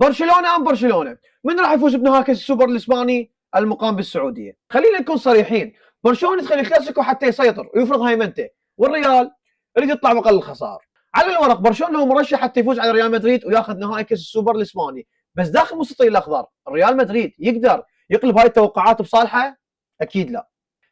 برشلونه ام برشلونه؟ من راح يفوز بنهائي كاس السوبر الاسباني المقام بالسعوديه؟ خلينا نكون صريحين، برشلونه يدخل الكلاسيكو حتى يسيطر ويفرض هيمنته، والريال يريد يطلع باقل الخسائر. على الورق برشلونه هو مرشح حتى يفوز على ريال مدريد وياخذ نهائي كاس السوبر الاسباني، بس داخل مستطيل الاخضر ريال مدريد يقدر يقلب هاي التوقعات بصالحه؟ اكيد لا.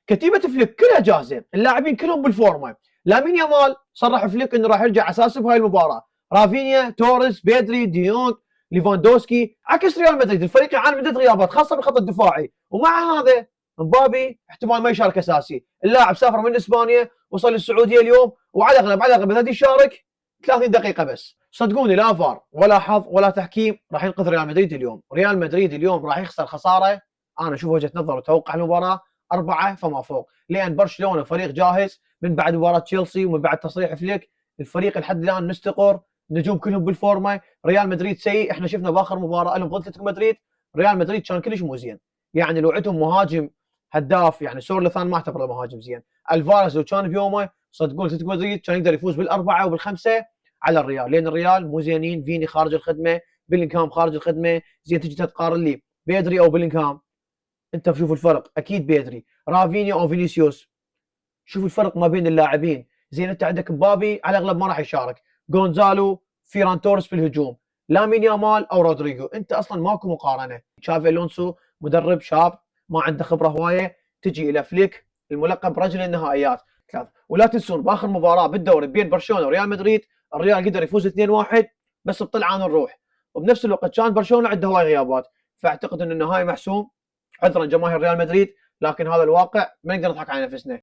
كتيبه فليك كلها جاهزه، اللاعبين كلهم بالفورمه، لامين يامال صرح فليك انه راح يرجع اساسي بهاي المباراه، رافينيا، توريس، بيدري، ديونغ، ليفاندوسكي، عكس ريال مدريد الفريق يعاني من عده غيابات خاصه بالخط الدفاعي، ومع هذا مبابي احتمال ما يشارك اساسي، اللاعب سافر من اسبانيا وصل السعوديه اليوم، وعلى الاغلب بدأ يشارك 30 دقيقه بس. صدقوني لا فار ولا حظ ولا تحكيم راح ينقذ ريال مدريد اليوم، ريال مدريد اليوم راح يخسر خساره، انا اشوف وجهه نظر وتوقع المباراه 4 فما فوق، لان برشلونه فريق جاهز من بعد مباراه تشيلسي ومن بعد تصريح فليك، الفريق لحد الان مستقر، النجوم كلهم بالفورمه، ريال مدريد سيء، احنا شفنا باخر مباراه لهم ضد اتلتيكو مدريد، ريال مدريد كان كلش مو زين، يعني لو عندهم مهاجم هداف، يعني سورلوثان ما اعتبره مهاجم زين، الفارز لو كان بيومه صدقون اتلتيكو مدريد كان يقدر يفوز بالاربعه وبالخمسه على الريال، لان الريال مو زينين، فيني خارج الخدمه، بيلينغهام خارج الخدمه، زين تجي تقارن لي بيدري او بيلينغهام، انت شوف الفرق، اكيد بيدري، رافينيا او فينيسيوس، شوف الفرق ما بين اللاعبين، زين انت عندك مبابي على الاغلب ما راح يشارك، جونزالو، فيران توريس بالهجوم، لامين يامال او رودريجو، انت اصلا ماكو مقارنه، تشافي الونسو مدرب شاب ما عنده خبره هوايه، تجي الى فليك الملقب رجل النهائيات ثلاث، ولا تنسون باخر مباراه بالدوري بين برشلونه وريال مدريد الريال قدر يفوز 2-1 بس بطلعان الروح، وبنفس الوقت كان برشلونه عنده هواي غيابات، فاعتقد ان النهائي محسوم، عذرا جماهير ريال مدريد، لكن هذا الواقع ما نقدر نضحك على نفسنا.